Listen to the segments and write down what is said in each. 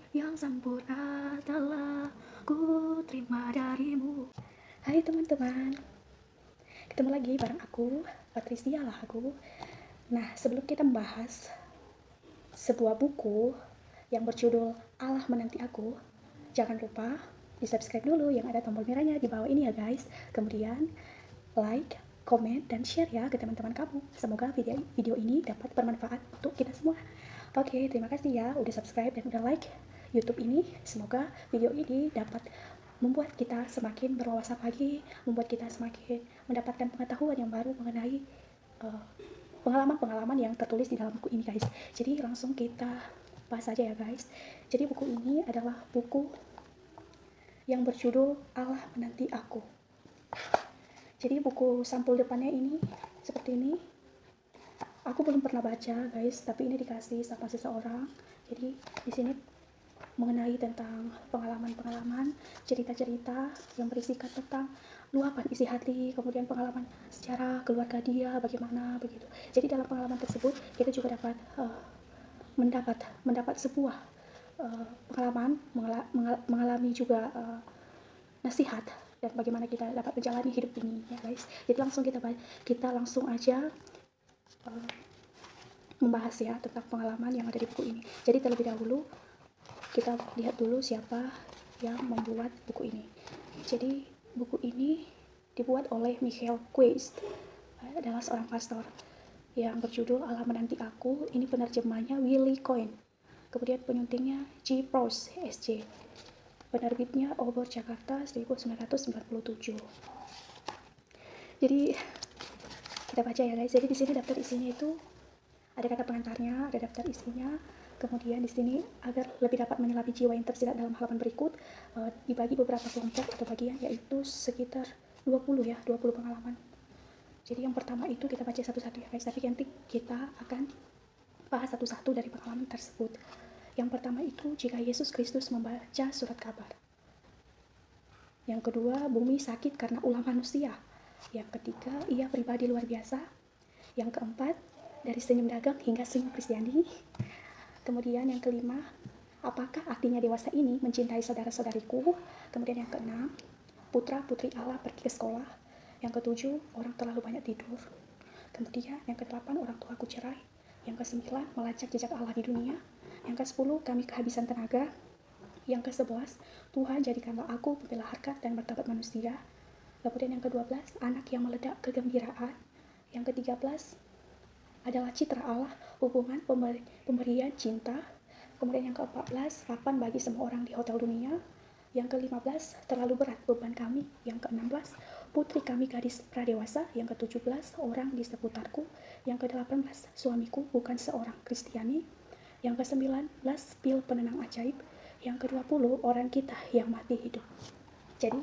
yang sempurna telah ku terima darimu. Hai teman-teman, ketemu lagi bareng aku, Patricia lah aku. Nah, sebelum kita membahas sebuah buku yang berjudul Allah Menanti Aku, jangan lupa di subscribe dulu yang ada tombol merahnya di bawah ini ya guys. Kemudian like, komen, dan share ya ke teman-teman kamu. Semoga video ini dapat bermanfaat untuk kita semua. Oke, terima kasih ya udah subscribe dan udah like YouTube ini. Semoga video ini dapat membuat kita semakin berwawasan lagi, membuat kita semakin mendapatkan pengetahuan yang baru mengenai pengalaman-pengalaman yang tertulis di dalam buku ini guys. Jadi langsung kita bahas aja ya guys. Jadi buku ini adalah buku yang berjudul Allah Menanti Aku. Jadi buku sampul depannya ini seperti ini. Aku belum pernah baca guys, tapi ini dikasih sama seseorang. Jadi di sini mengenai tentang pengalaman-pengalaman, cerita-cerita yang berisikan tentang luapan isi hati, kemudian pengalaman secara keluarga dia bagaimana begitu. Jadi dalam pengalaman tersebut kita juga dapat mendapat sebuah pengalaman, mengalami juga nasihat dan bagaimana kita dapat menjalani hidup ini ya guys. Jadi langsung kita langsung aja membahas ya tentang pengalaman yang ada di buku ini. Jadi terlebih dahulu kita lihat dulu siapa yang membuat buku ini. Jadi buku ini dibuat oleh Michael Quaist, adalah seorang pastor, yang berjudul Allah Menanti Aku. Ini penerjemahnya Willie Cohen, kemudian penyuntingnya G. Prose SJ, penerbitnya Obor Jakarta 1997. Jadi kita baca ya guys. Jadi di sini daftar isinya itu ada kata pengantarnya, ada daftar isinya. Kemudian di sini agar lebih dapat menyelami jiwa yang tersirat dalam halaman berikut, dibagi beberapa kelompok atau bagian, yaitu sekitar 20 pengalaman. Jadi yang pertama itu kita baca satu-satu ya guys, tapi nanti kita akan bahas satu-satu dari pengalaman tersebut. Yang pertama itu jika Yesus Kristus membaca surat kabar. Yang kedua, bumi sakit karena ulah manusia. Yang ketiga, ia pribadi luar biasa. Yang keempat, dari senyum dagang hingga senyum Kristiani. Kemudian yang kelima, apakah artinya dewasa ini mencintai saudara-saudariku? Kemudian yang keenam, putra-putri Allah pergi ke sekolah. Yang ketujuh, orang terlalu banyak tidur. Kemudian yang kedelapan, orang tuaku cerai. Yang kesembilan, melacak jejak Allah di dunia. Yang kesepuluh, kami kehabisan tenaga. Yang ke-11, Tuhan jadikanlah aku pembela harkat dan martabat manusia. Kemudian yang ke-12, anak yang meledak kegembiraan. Yang ke-13 adalah citra Allah, hubungan pemberian cinta. Kemudian yang ke-14, lapan bagi semua orang di hotel dunia. Yang ke-15, terlalu berat beban kami. Yang ke-16, putri kami gadis pradewasa. Yang ke-17, orang di seputarku. Yang ke-18, suamiku bukan seorang Kristiani. Yang ke-19, pil penenang ajaib. Yang ke-20, orang kita yang mati hidup. Jadi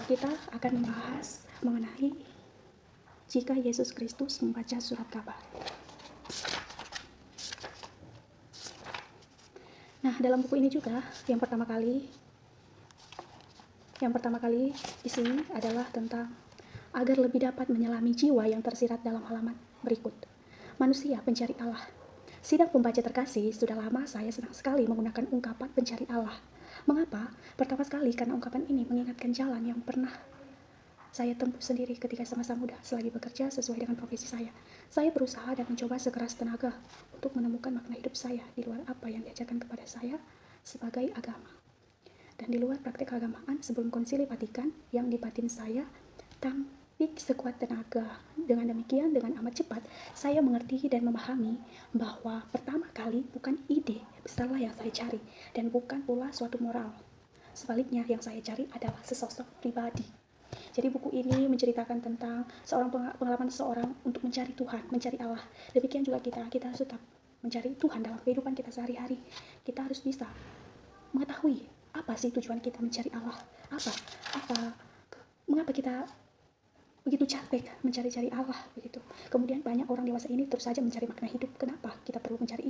kita akan membahas mengenai jika Yesus Kristus membaca surat kabar. Nah, dalam buku ini juga yang pertama kali di sini adalah tentang agar lebih dapat menyelami jiwa yang tersirat dalam halaman berikut. Manusia pencari Allah. Sidang pembaca terkasih, sudah lama saya senang sekali menggunakan ungkapan pencari Allah. Mengapa? Pertama sekali karena ungkapan ini mengingatkan jalan yang pernah saya tempuh sendiri ketika semasa muda selagi bekerja sesuai dengan profesi saya. Saya berusaha dan mencoba sekeras tenaga untuk menemukan makna hidup saya di luar apa yang diajarkan kepada saya sebagai agama. Dan di luar praktek keagamaan sebelum konsili Vatikan yang di batin saya tampik sekuat tenaga. Dengan demikian, dengan amat cepat, saya mengerti dan memahami bahwa pertama kali bukan ide besarlah yang saya cari dan bukan pula suatu moral. Sebaliknya, yang saya cari adalah sesosok pribadi. Jadi buku ini menceritakan tentang pengalaman seseorang untuk mencari Tuhan, mencari Allah. Demikian juga kita harus tetap mencari Tuhan dalam kehidupan kita sehari-hari. Kita harus bisa mengetahui apa sih tujuan kita mencari Allah. Mengapa kita begitu capek mencari-cari Allah begitu. Kemudian banyak orang dewasa ini terus saja mencari makna hidup. Kenapa kita perlu mencari itu?